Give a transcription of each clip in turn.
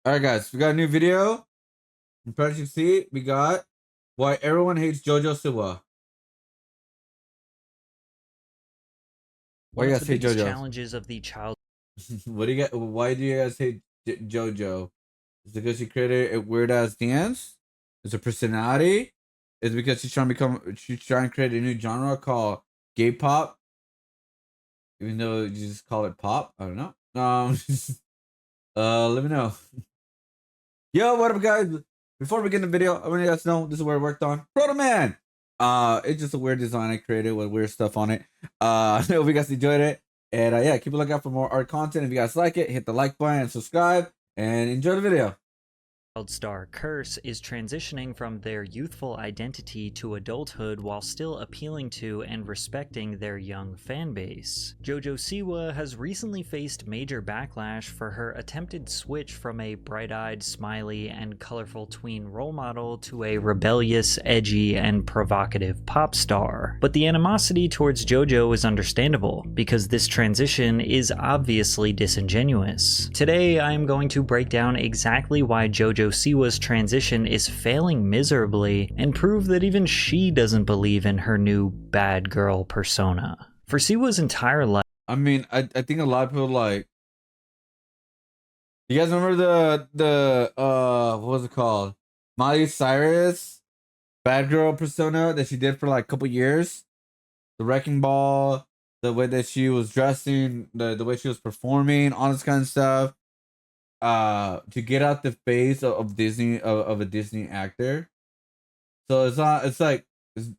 All right, guys, we got a new video. In patrickcc, we got why everyone hates JoJo Siwa. Why One you of guys the hate biggest JoJo? challenges of the child What do you got? Why do you guys hate JoJo? Is it because she created a weird ass dance? Is it personality? Is it because she's trying to create a new genre called gay pop? Even though you just call it pop, I don't know. Let me know. Yo, what up, guys? Before we get in the video, I want you guys to know this is where I worked on Proto Man. It's just a weird design I created with weird stuff on it. I hope you guys enjoyed it. And yeah, keep a lookout for more art content. If you guys like it, hit the like button and subscribe and enjoy the video. star Curse is transitioning from their youthful identity to adulthood while still appealing to and respecting their young fanbase. JoJo Siwa has recently faced major backlash for her attempted switch from a bright-eyed, smiley, and colorful tween role model to a rebellious, edgy, and provocative pop star. But the animosity towards JoJo is understandable, because this transition is obviously disingenuous. Today, I am going to break down exactly why JoJo Siwa's transition is failing miserably and prove that even she doesn't believe in her new bad girl persona. For Siwa's entire life, I mean, I think a lot of people like. You guys remember the what was it called? Miley Cyrus bad girl persona that she did for like a couple years? The wrecking ball, the way that she was dressing, the way she was performing, all this kind of stuff. To get out the face of Disney of a Disney actor. So it's not. It's like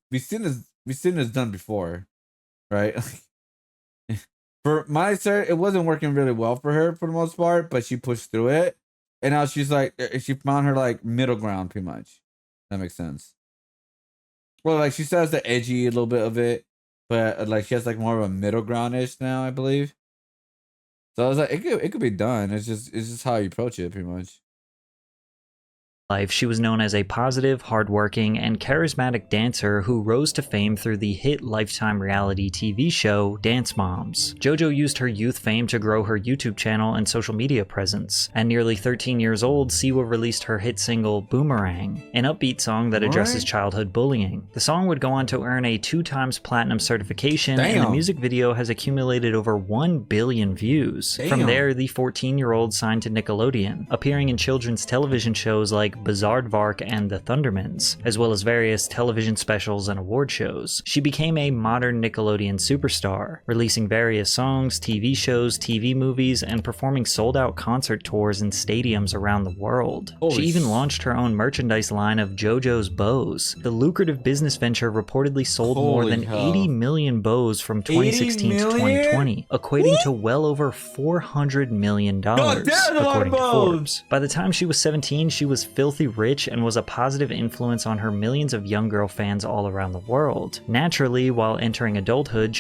we've seen this done before, right? For my side, it wasn't working really well for her for the most part, but she pushed through it, and now she's like she found her like middle ground, pretty much. That makes sense. Well, like she still has the edgy a little bit of it, but like she has like more of a middle groundish now, I believe. So I was like, it could be done. It's just how you approach it, pretty much. she was known as a positive, hardworking, and charismatic dancer who rose to fame through the hit Lifetime reality TV show Dance Moms. JoJo used her youth fame to grow her YouTube channel and social media presence. At nearly 13 years old, Siwa released her hit single Boomerang, an upbeat song that addresses childhood bullying. The song would go on to earn a 2x platinum certification, and the music video has accumulated over 1 billion views. From there, the 14-year-old signed to Nickelodeon, appearing in children's television shows like Bizarrevark and the Thundermans, as well as various television specials and award shows. She became a modern Nickelodeon superstar, releasing various songs, TV shows, TV movies, and performing sold-out concert tours in stadiums around the world. She even launched her own merchandise line of JoJo's bows. The lucrative business venture reportedly sold more than 80 million bows from 2016 to 2020, equating to well over $400 million, according to Forbes. By the time she was 17, she was filthy rich and was a positive influence on her millions of young girl fans all around the world. Naturally, while entering adulthood,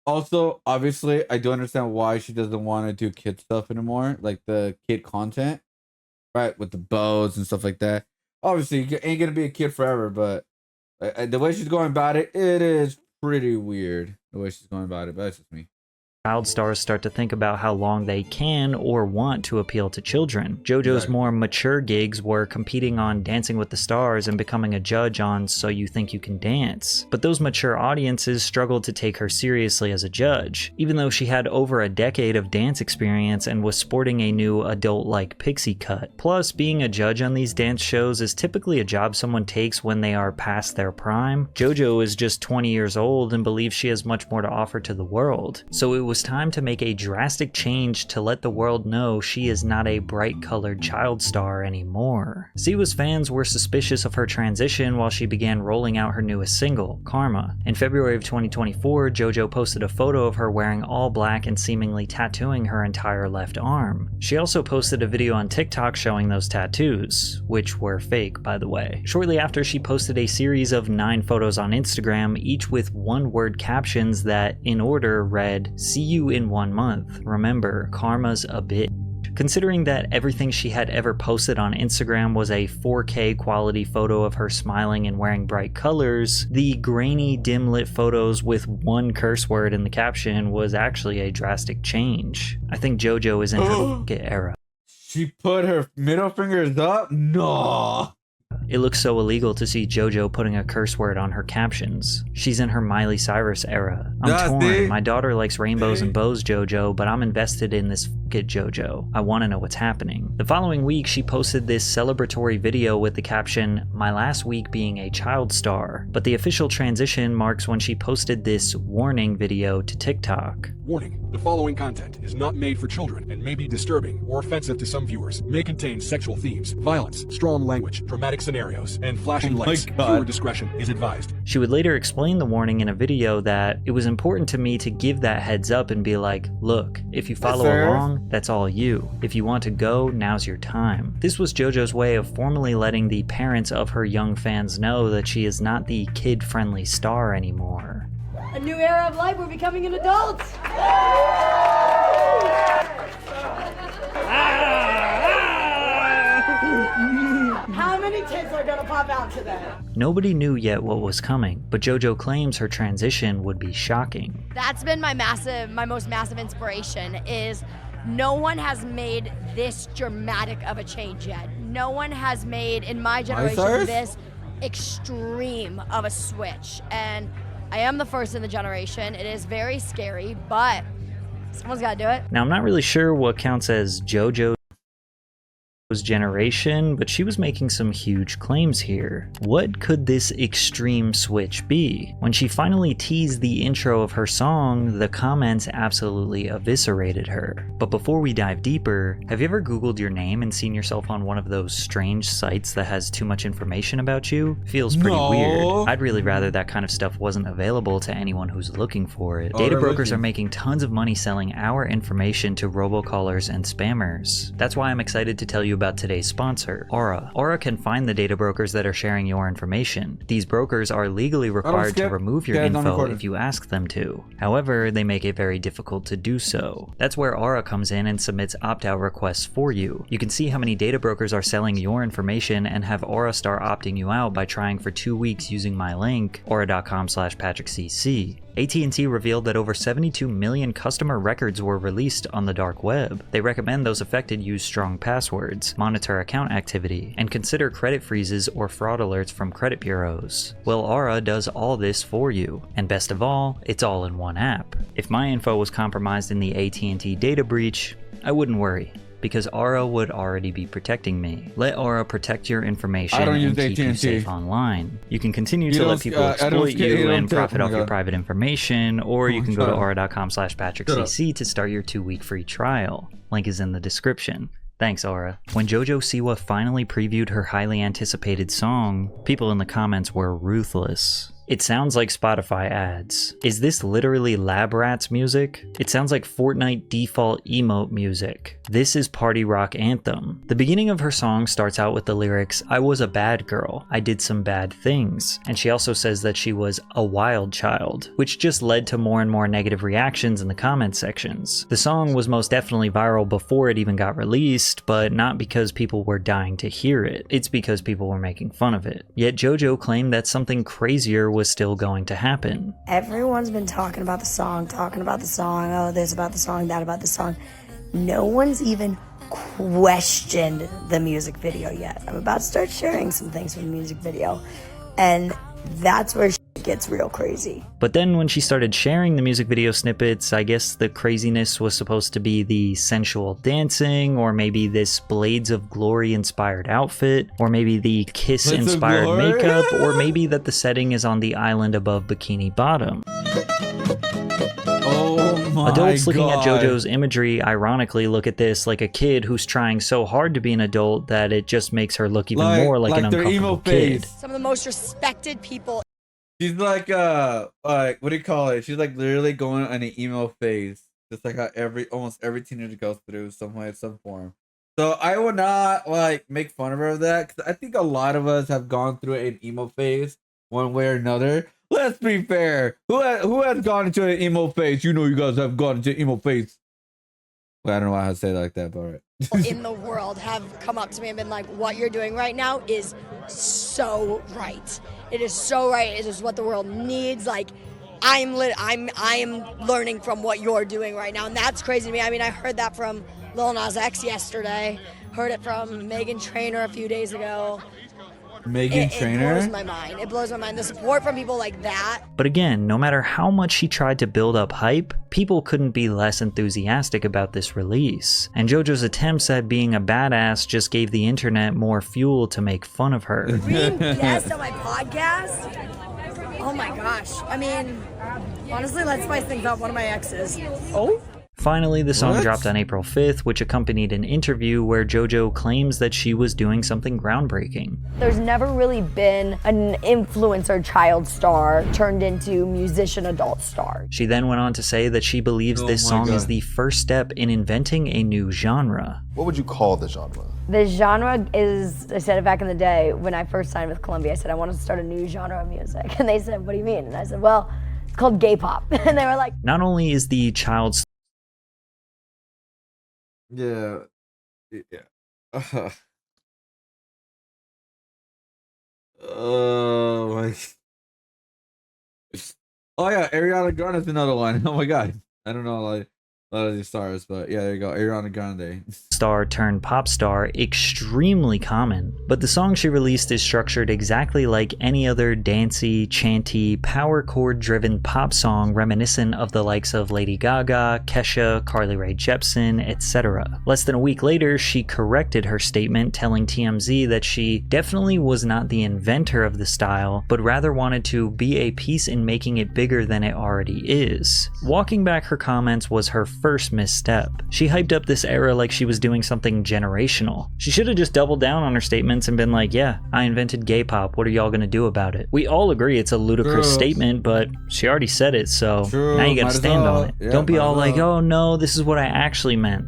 also, obviously, I do understand why she doesn't want to do kid stuff anymore, like the kid content, right? With the bows and stuff like that. Obviously, you ain't gonna be a kid forever, but the way she's going about it, it is pretty weird. The way she's going about it, but that's just me. Child stars start to think about how long they can or want to appeal to children. JoJo's more mature gigs were competing on Dancing with the Stars and becoming a judge on So You Think You Can Dance. But those mature audiences struggled to take her seriously as a judge, even though she had over a decade of dance experience and was sporting a new adult-like pixie cut. Plus, being a judge on these dance shows is typically a job someone takes when they are past their prime. JoJo is just 20 years old and believes she has much more to offer to the world. So it was time to make a drastic change to let the world know she is not a bright-colored child star anymore. Siwa's fans were suspicious of her transition while she began rolling out her newest single, Karma. In February of 2024, JoJo posted a photo of her wearing all black and seemingly tattooing her entire left arm. She also posted a video on TikTok showing those tattoos, which were fake, by the way. Shortly after, she posted a series of 9 photos on Instagram, each with one-word captions that, in order, read, "See you in 1 month. Remember, karma's a bitch." Considering that everything she had ever posted on Instagram was a 4K quality photo of her smiling and wearing bright colors, the grainy, dim-lit photos with one curse word in the caption was actually a drastic change. I think JoJo is in her era. She put her middle fingers up? No. It looks so illegal to see JoJo putting a curse word on her captions. She's in her Miley Cyrus era. I'm torn. My daughter likes rainbows and bows, JoJo, but I'm invested in this f***ed JoJo. I want to know what's happening. The following week, she posted this celebratory video with the caption, "My last week being a child star." But the official transition marks when she posted this warning video to TikTok. Warning, the following content is not made for children and may be disturbing or offensive to some viewers. May contain sexual themes, violence, strong language, dramatic scenarios, and flashing lights. Viewer discretion is advised. She would later explain the warning in a video that it was important to me to give that heads up and be like, look, if you follow along, that's all you. If you want to go, now's your time. This was JoJo's way of formally letting the parents of her young fans know that she is not the kid-friendly star anymore. A new era of life, we're becoming an adult! How many tits are gonna pop out today? Nobody knew yet what was coming, but JoJo claims her transition would be shocking. That's been my most massive inspiration is no one has made this dramatic of a change yet. No one has made, in my generation, this extreme of a switch. And I am the first in the generation. It is very scary, but someone's got to do it. Now, I'm not really sure what counts as JoJo's generation, but she was making some huge claims here. What could this extreme switch be? When she finally teased the intro of her song, the comments absolutely eviscerated her. But before we dive deeper, have you ever Googled your name and seen yourself on one of those strange sites that has too much information about you? Feels pretty weird. I'd really rather that kind of stuff wasn't available to anyone who's looking for it. Data brokers are making tons of money selling our information to robocallers and spammers. That's why I'm excited to tell you about today's sponsor, Aura. Aura can find the data brokers that are sharing your information. These brokers are legally required to remove your info if you ask them to. However, they make it very difficult to do so. That's where Aura comes in and submits opt-out requests for you. You can see how many data brokers are selling your information and have Aura start opting you out by trying for 2 weeks using my link, aura.com/patrickcc. AT&T revealed that over 72 million customer records were released on the dark web. They recommend those affected use strong passwords, monitor account activity, and consider credit freezes or fraud alerts from credit bureaus. Well, Aura does all this for you. And best of all, it's all in one app. If my info was compromised in the AT&T data breach, I wouldn't worry, because Aura would already be protecting me. Let Aura protect your information and keep you safe online. You can continue to let people exploit you and profit off your private information, or you can go to aura.com/patrickcc to start your 2-week free trial. Link is in the description. Thanks, Aura. When JoJo Siwa finally previewed her highly anticipated song, people in the comments were ruthless. It sounds like Spotify ads. Is this literally Lab Rats music? It sounds like Fortnite default emote music. This is Party Rock Anthem. The beginning of her song starts out with the lyrics, "I was a bad girl. I did some bad things." And she also says that she was a wild child, which just led to more and more negative reactions in the comment sections. The song was most definitely viral before it even got released, but not because people were dying to hear it. It's because people were making fun of it. Yet JoJo claimed that something crazier was still going to happen. Everyone's been talking about the song, oh, this about the song, that about the song. No one's even questioned the music video yet. I'm about to start sharing some things from the music video, and that's where shit gets real crazy. But then when she started sharing the music video snippets, I guess the craziness was supposed to be the sensual dancing, or maybe this Blades of Glory inspired outfit, or maybe the Kiss inspired makeup, or maybe that the setting is on the island above Bikini Bottom. Adults looking at JoJo's imagery ironically look at this like a kid who's trying so hard to be an adult that it just makes her look even more like an uncomfortable kid. Some of the most respected people. She's like what do you call it? She's like literally going on an emo phase, just like how almost every teenager goes through some way, some form. So I would not like make fun of her of that, because I think a lot of us have gone through an emo phase one way or another. Let's be fair. Who has gone into an emo phase? You know, you guys have gone into emo phase. Well, I don't know how to say it like that, but all right. In the world have come up to me and been like, what you're doing right now is so right. It is so right. It is what the world needs. Like, I am learning from what you're doing right now, and that's crazy to me. I mean, I heard that from Lil Nas X yesterday, Heard it from Megan Trainor a few days ago. Megan Trainor? It blows my mind. It blows my mind. The support from people like that. But again, no matter how much she tried to build up hype, people couldn't be less enthusiastic about this release. And JoJo's attempts at being a badass just gave the internet more fuel to make fun of her. Being guest on my podcast? Oh my gosh. I mean, honestly, let's spice things up. One of my exes. Oh? Finally, the song What? dropped on April 5th, which accompanied an interview where JoJo claims that she was doing something groundbreaking. There's never really been an influencer child star turned into musician adult star. She then went on to say that she believes this song is the first step in inventing a new genre. What would you call the genre? The genre is, I said it back in the day when I first signed with Columbia, I said I wanted to start a new genre of music. And they said, what do you mean? And I said, well, it's called gay pop. And they were like, Not only is the child Yeah. Oh my. Oh yeah, Ariana Grande's another one. Oh my god. I don't know like a lot of these stars, but yeah, there you go. Ariana Grande. star turned pop star extremely common, but the song she released is structured exactly like any other dancey, chanty, power chord driven pop song reminiscent of the likes of Lady Gaga, Kesha, Carly Rae Jepsen, etc. Less than a week later, she corrected her statement, telling TMZ that she definitely was not the inventor of the style, but rather wanted to be a piece in making it bigger than it already is. Walking back her comments was her first misstep. She hyped up this era like she was doing something generational. She should have just doubled down on her statements and been like, yeah, I invented gay pop, what are y'all gonna do about it? We all agree it's a ludicrous statement, but she already said it, so now you gotta stand on it. Yeah, Don't be all like, well. oh no, this is what I actually meant.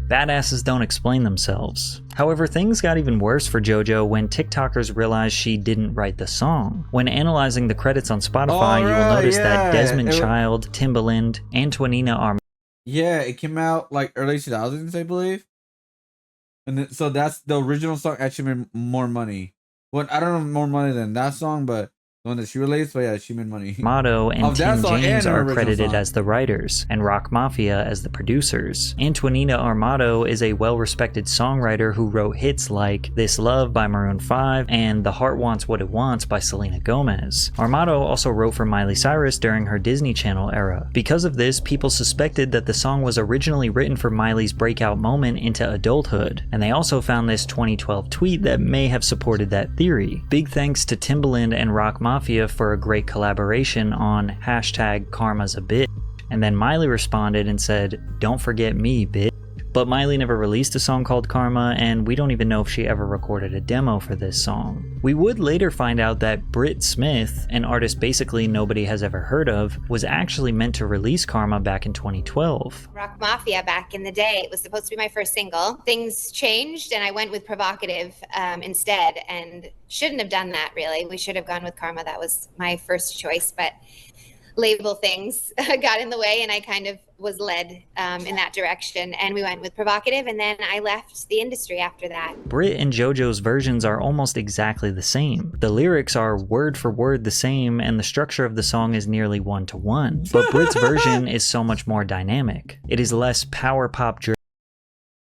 Badasses don't explain themselves. However, things got even worse for JoJo when TikTokers realized she didn't write the song. When analyzing the credits on Spotify, you will notice that Desmond Child, Timbaland, Antonina Armani. Yeah, it came out like early 2000s, I believe. And then, so that's the original song actually made more money. Well, I don't know more money than that song, but the one that she released, but yeah, she made money. Motto and Of that Tim song James and her are original credited song. as the writers, and Rock Mafia as the producers. Antonina Armato is a well-respected songwriter who wrote hits like This Love by Maroon 5 and The Heart Wants What It Wants by Selena Gomez. Armato also wrote for Miley Cyrus during her Disney Channel era. Because of this, people suspected that the song was originally written for Miley's breakout moment into adulthood, and they also found this 2012 tweet that may have supported that theory. Big thanks to Timbaland and Rock Mafia for a great collaboration on #Karma's a bitch. And then Miley responded and said, don't forget me, bitch. But Miley never released a song called Karma, and we don't even know if she ever recorded a demo for this song. We would later find out that Britt Smith, an artist basically nobody has ever heard of, was actually meant to release Karma back in 2012. Rock Mafia back in the day. It was supposed to be my first single. Things changed and I went with Provocative instead, and shouldn't have done that really. We should have gone with Karma. That was my first choice, but label things got in the way and I kind of was led in that direction, and we went with Provocative, and then I left the industry after that. Britt and JoJo's versions are almost exactly the same. The lyrics are word for word the same, and the structure of the song is nearly one-to-one. But Britt's version is so much more dynamic. It is less power pop driven.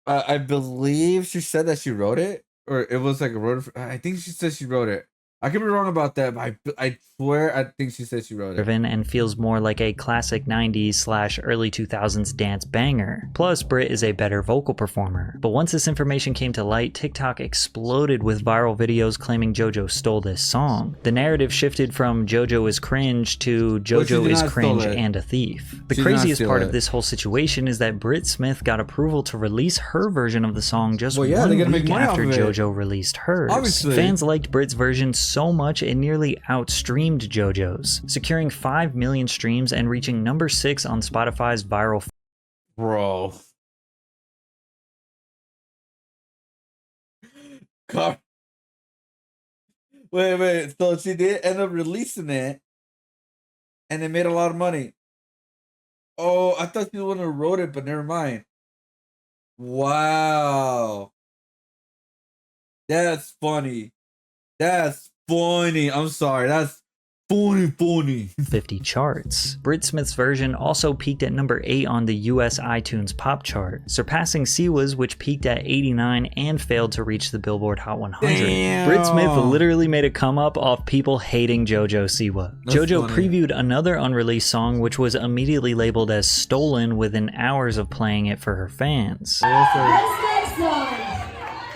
I believe she said that she wrote it, or it was like a wrote. I think she said she wrote it. I could be wrong about that, but I swear I think she said she wrote it. And feels more like a classic 90s/early 2000s dance banger. Plus, Britt is a better vocal performer. But once this information came to light, TikTok exploded with viral videos claiming JoJo stole this song. The narrative shifted from JoJo is cringe to JoJo is cringe and a thief. The craziest part of this whole situation is that Britt Smith got approval to release her version of the song just 1 week after JoJo released hers. Obviously. Fans liked Britt's version so much it nearly outstreamed JoJo's, securing 5 million streams and reaching number 6 on Spotify's viral. Bro. Wait. So she did end up releasing it, and it made a lot of money. Oh, I thought she was the one who wrote it, but never mind. Wow. That's funny. That's funny. I'm sorry. Funny. 50 charts. Brit Smith's version also peaked at number 8 on the US iTunes pop chart, surpassing Siwa's, which peaked at 89 and failed to reach the Billboard Hot 100. Damn. Brit Smith literally made a come up off people hating JoJo Siwa. That's JoJo funny. previewed another unreleased song which was immediately labeled as stolen within hours of playing it for her fans. This next song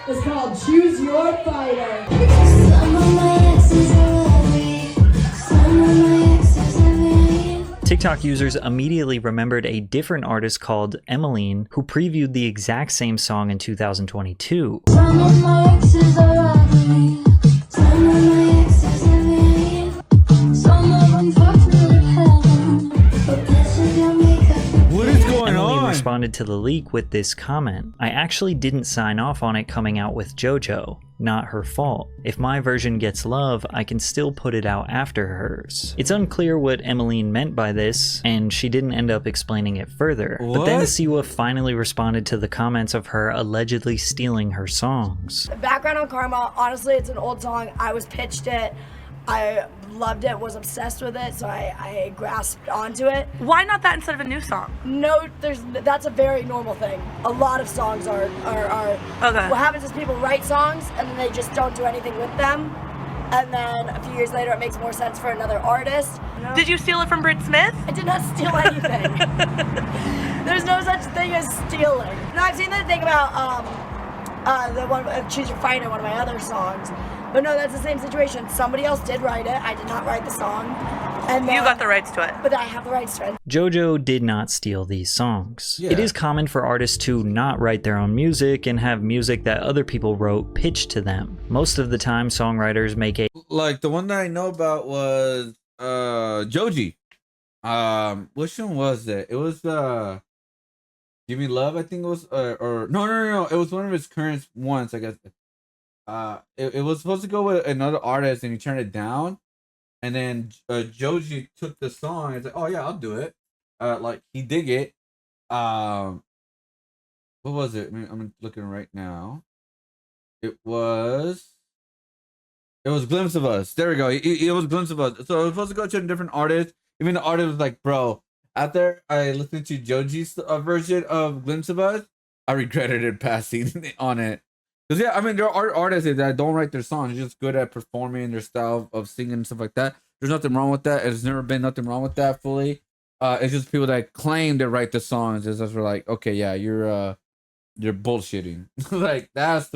is called Choose Your Fighter. TikTok users immediately remembered a different artist called Emmeline who previewed the exact same song in 2022. What is going Emmeline on? responded to the leak with this comment: "I actually didn't sign off on it coming out with JoJo. Not her fault. If my version gets love, I can still put it out after hers." It's unclear what Emmeline meant by this, and she didn't end up explaining it further. But then What? Siwa finally responded to the comments of her allegedly stealing her songs. Background on Karma, honestly, it's an old song. I was pitched it. I loved it, was obsessed with it, so I grasped onto it. Why not that instead of a new song? No, that's a very normal thing. A lot of songs are. Okay. What happens is people write songs and then they just don't do anything with them, and then a few years later it makes more sense for another artist. No, Did you steal it from Brit Smith? I did not steal anything. There's no such thing as stealing. No, I've seen the thing about the one Choose Your Fighter, one of my other songs. But no, that's the same situation. Somebody else did write it. I did not write the song. And You got the rights to it. But I have the rights to it. JoJo did not steal these songs. Yeah. It is common for artists to not write their own music and have music that other people wrote pitched to them. Most of the time, songwriters make a Like the one that I know about was Joji. Which one was it? It was Give Me Love, I think it was, or no. It was one of his current ones, I guess. It was supposed to go with another artist, and he turned it down. And then Joji took the song. And it's like, oh yeah, I'll do it. Like he dig it. What was it? I'm looking right now. It was Glimpse of Us. There we go. It was Glimpse of Us. So I was supposed to go to a different artist. Even the artist was like, bro, after I listened to Joji's version of Glimpse of Us, I regretted it passing on it. Because yeah, I mean, there are artists that don't write their songs. They're just good at performing their style of singing and stuff like that. There's nothing wrong with that. There's never been nothing wrong with that fully. It's just people that claim to write the songs. It's just like, okay, yeah, you're bullshitting. Like that's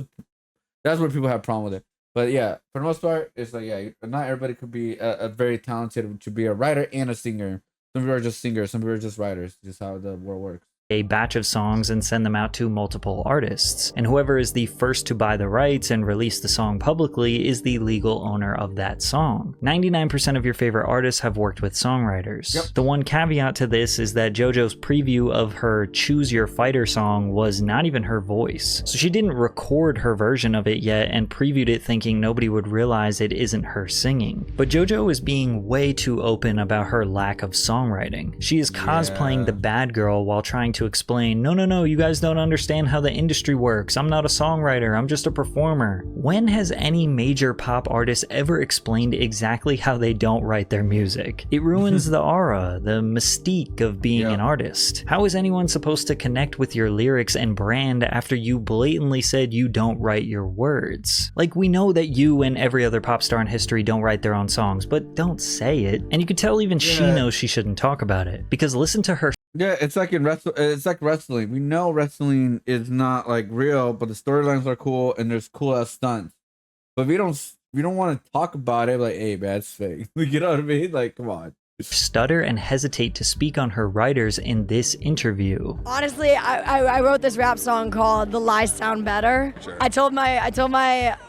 where people have a problem with it. But yeah, for the most part, it's like, yeah, not everybody could be a very talented to be a writer and a singer. Some people are just singers. Some people are just writers. Just how the world works. a batch of songs and send them out to multiple artists, and whoever is the first to buy the rights and release the song publicly is the legal owner of that song. 99% of your favorite artists have worked with songwriters. Yep. The one caveat to this is that JoJo's preview of her Choose Your Fighter song was not even her voice, so she didn't record her version of it yet and previewed it thinking nobody would realize it isn't her singing. But JoJo is being way too open about her lack of songwriting. She is cosplaying the bad girl while trying to explain, no, you guys don't understand how the industry works. I'm not a songwriter, I'm just a performer. When has any major pop artist ever explained exactly how they don't write their music? It ruins the aura, the mystique of being an artist. How is anyone supposed to connect with your lyrics and brand after you blatantly said you don't write your words? Like, we know that you and every other pop star in history don't write their own songs, but don't say it. And you can tell even she knows she shouldn't talk about it, because listen to her. Yeah, it's like it's like wrestling. We know wrestling is not like real, but the storylines are cool and there's cool ass stunts. But we don't want to talk about it like, hey man, it's fake. You know what I mean? Like, come on. Stutter and hesitate to speak on her writers in this interview. Honestly, I wrote this rap song called "The Lies Sound Better." Sure. I told my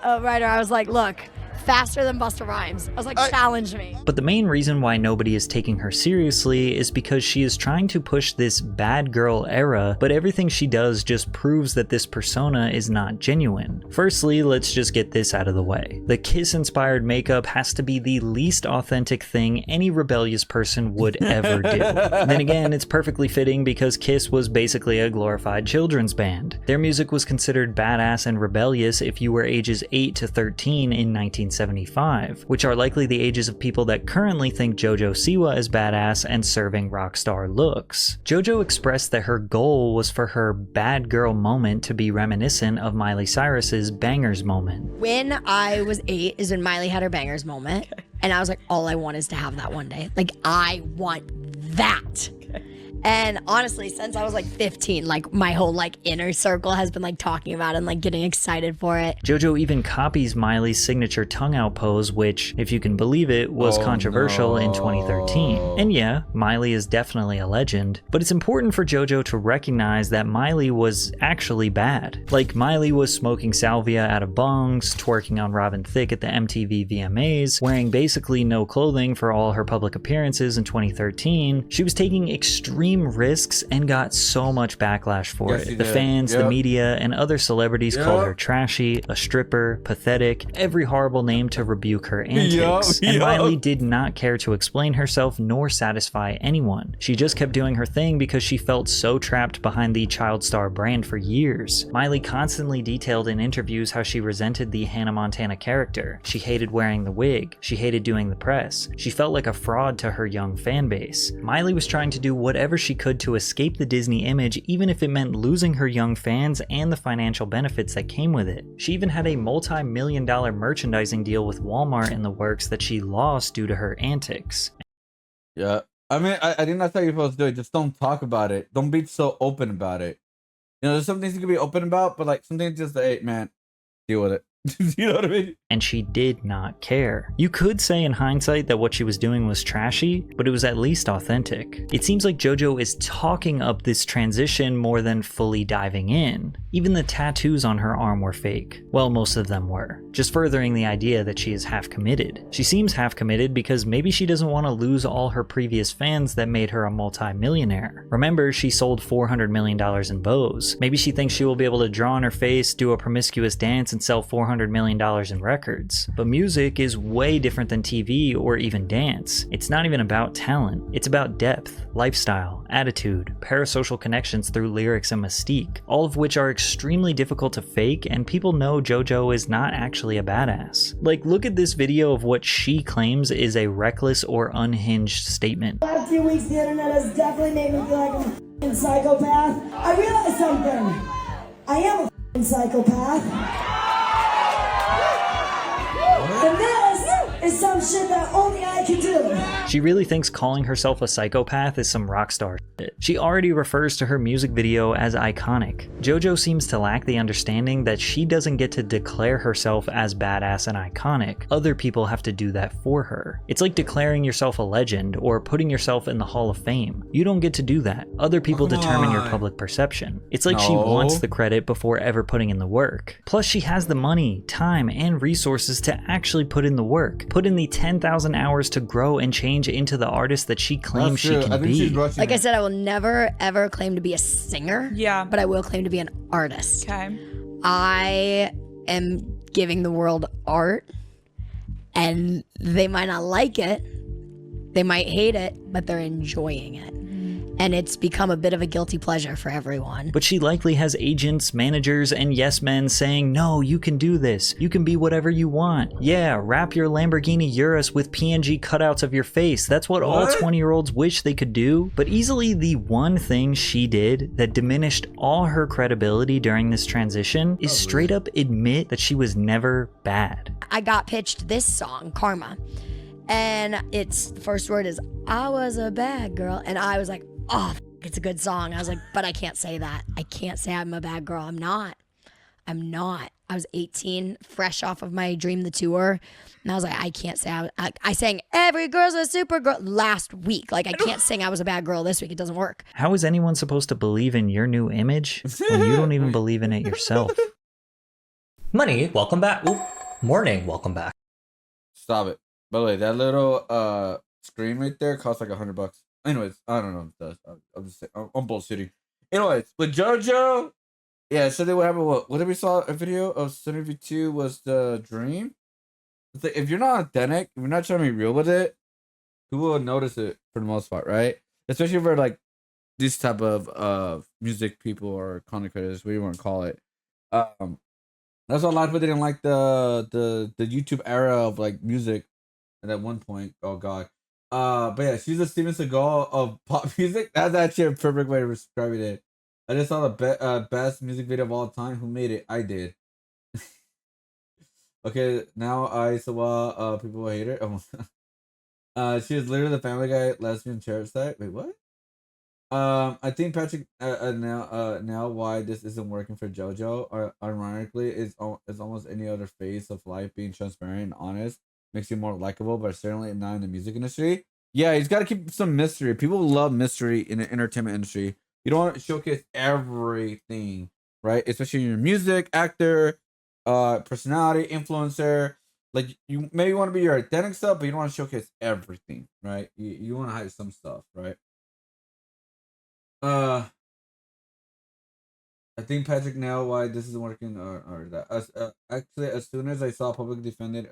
writer, I was like, look, faster than Busta Rhymes. I was like, challenge me. But the main reason why nobody is taking her seriously is because she is trying to push this bad girl era, but everything she does just proves that this persona is not genuine. Firstly, let's just get this out of the way. The Kiss-inspired makeup has to be the least authentic thing any rebellious person would ever do. Then again, it's perfectly fitting because Kiss was basically a glorified children's band. Their music was considered badass and rebellious if you were ages 8 to 13 in 1960. 1975, which are likely the ages of people that currently think JoJo Siwa is badass and serving rock star looks. JoJo expressed that her goal was for her bad girl moment to be reminiscent of Miley Cyrus's bangers moment. When I was 8 is when Miley had her bangers moment. And I was like, all I want is to have that one day. Like, I want that. And honestly, since I was like 15, like my whole like inner circle has been like talking about it and like getting excited for it. JoJo even copies Miley's signature tongue out pose, which, if you can believe it, was controversial in 2013. And yeah, Miley is definitely a legend, but it's important for JoJo to recognize that Miley was actually bad. Like, Miley was smoking salvia out of bongs, twerking on Robin Thicke at the MTV VMAs, wearing basically no clothing for all her public appearances in 2013. She was taking extreme risks and got so much backlash for it. The fans, the media, and other celebrities called her trashy, a stripper, pathetic, every horrible name to rebuke her antics. And Miley did not care to explain herself nor satisfy anyone. She just kept doing her thing because she felt so trapped behind the child star brand for years. Miley constantly detailed in interviews how she resented the Hannah Montana character. She hated wearing the wig. She hated doing the press. She felt like a fraud to her young fan base. Miley was trying to do whatever she could to escape the Disney image, even if it meant losing her young fans and the financial benefits that came with it. She even had a multi-million-dollar merchandising deal with Walmart in the works that she lost due to her antics. Yeah. I mean, I think that's how you're supposed to do it. Just don't talk about it. Don't be so open about it. You know, there's some things you can be open about, but like some things just, hey, man, deal with it. You know what I mean? And she did not care. You could say in hindsight that what she was doing was trashy, but it was at least authentic. It seems like JoJo is talking up this transition more than fully diving in. Even the tattoos on her arm were fake. Well, most of them were. Just furthering the idea that she is half committed. She seems half committed because maybe she doesn't want to lose all her previous fans that made her a multi-millionaire. Remember, she sold $400 million in bows. Maybe she thinks she will be able to draw on her face, do a promiscuous dance, and sell $400 million in records. But music is way different than TV or even dance. It's not even about talent. It's about depth, lifestyle, attitude, parasocial connections through lyrics and mystique, all of which are extremely difficult to fake, and people know JoJo is not actually a badass. Like, look at this video of what she claims is a reckless or unhinged statement. The last few weeks, the internet has definitely made me feel like I'm a f***ing psychopath. I realized something. I am a f***ing psychopath. And this is some shit that only I can do. She really thinks calling herself a psychopath is some rock star shit. She already refers to her music video as iconic. JoJo seems to lack the understanding that she doesn't get to declare herself as badass and iconic. Other people have to do that for her. It's like declaring yourself a legend or putting yourself in the Hall of Fame. You don't get to do that. Other people determine your public perception. It's like she wants the credit before ever putting in the work. Plus, she has the money, time, and resources to actually put in the work. Put in the 10,000 hours to grow and change into the artist that she claims she can be. Like I said, I will never ever claim to be a singer. Yeah. But I will claim to be an artist. Okay. I am giving the world art, and they might not like it, they might hate it, but they're enjoying it. And it's become a bit of a guilty pleasure for everyone. But she likely has agents, managers, and yes men saying, no, you can do this. You can be whatever you want. Yeah, wrap your Lamborghini Urus with PNG cutouts of your face. That's what all 20-year-olds wish they could do. But easily the one thing she did that diminished all her credibility during this transition is straight up admit that she was never bad. I got pitched this song, Karma. And its the first word is, I was a bad girl. And I was like, oh, it's a good song. I was like, but I can't say that. I can't say I'm a bad girl. I'm not. I was 18, fresh off of my Dream the Tour. And I was like, I can't say I sang Every Girl's a Super Girl last week. Like, I can't sing I was a bad girl this week. It doesn't work. How is anyone supposed to believe in your new image when you don't even believe in it yourself? Money, welcome back. Ooh, morning, welcome back. Stop it. By the way, that little screen right there costs like $100. Anyways, I don't know if it does. I'm just saying, I'm bullshitting. Anyways, with JoJo, yeah, so they would have what did we saw a video of Sunny V2 was the dream? It's like, if you're not authentic, if you're not trying to be real with it, people will notice it for the most part, right? Especially for like these type of music people or content creators, what you want to call it. That's why a lot of people didn't like the YouTube era of like music at that one point. Oh god. But yeah, she's a Steven Seagal of pop music. That's actually a perfect way of describing it. I just saw the best music video of all time. Who made it? I did. Okay, now I saw people hate her. Oh. She is literally the Family Guy lesbian chair site. Wait, what? I think Patrick now why this isn't working for JoJo. Ironically, is almost any other phase of life being transparent and honest makes you more likable, but certainly not in the music industry. Yeah, he's got to keep some mystery. People love mystery in the entertainment industry. You don't want to showcase everything, right? Especially in your music, actor, personality, influencer. Like you maybe want to be your authentic stuff, but you don't want to showcase everything, right? You want to hide some stuff, right? I think Patrick now why this isn't working or that actually as soon as I saw public defendant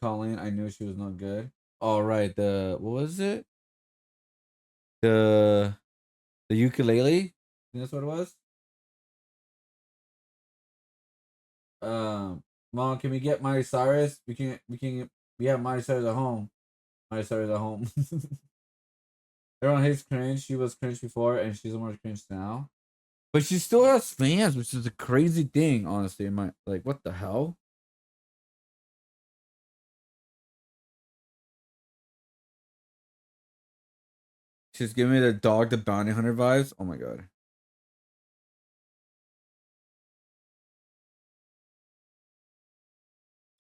Colleen, I knew she was not good. All right, the what was it? The ukulele? I think that's what it was. Mom, can we get Miley Cyrus? We have Miley Cyrus at home. Miley Cyrus at home. Everyone hates cringe. She was cringe before and she's more cringe now. But she still has fans, which is a crazy thing, honestly. Like, what the hell? She's giving me the Dog the Bounty Hunter vibes. Oh my god.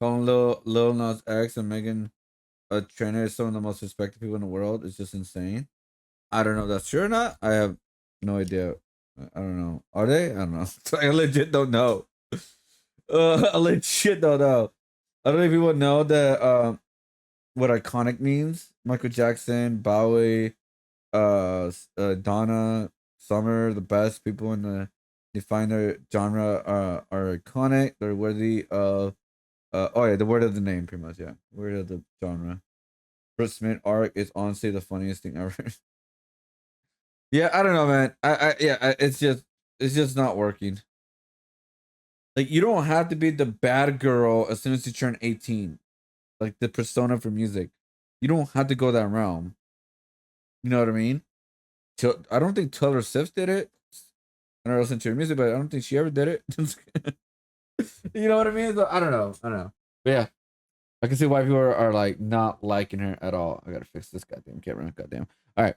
Calling Lil Nas X and Megan a trainer is some of the most respected people in the world. It's just insane. I don't know if that's true or not. I have no idea. I don't know. Are they? I don't know. I legit don't know. I legit don't know. I don't know if people know that what iconic means. Michael Jackson, Bowie, Donna, Summer, the best people in the define their genre are iconic. They're worthy of oh yeah, the word of the name, pretty much, yeah. Word of the genre. Chris Smith arc is honestly the funniest thing ever. Yeah, I don't know, man. It's just not working. Like you don't have to be the bad girl as soon as you turn 18. Like the persona for music. You don't have to go that realm. You know what I mean? I don't think Taylor Swift did it. I don't listen to her music, but I don't think she ever did it. You know what I mean? So, I don't know. But yeah, I can see why people are like not liking her at all. I gotta fix this goddamn camera. Goddamn. All right.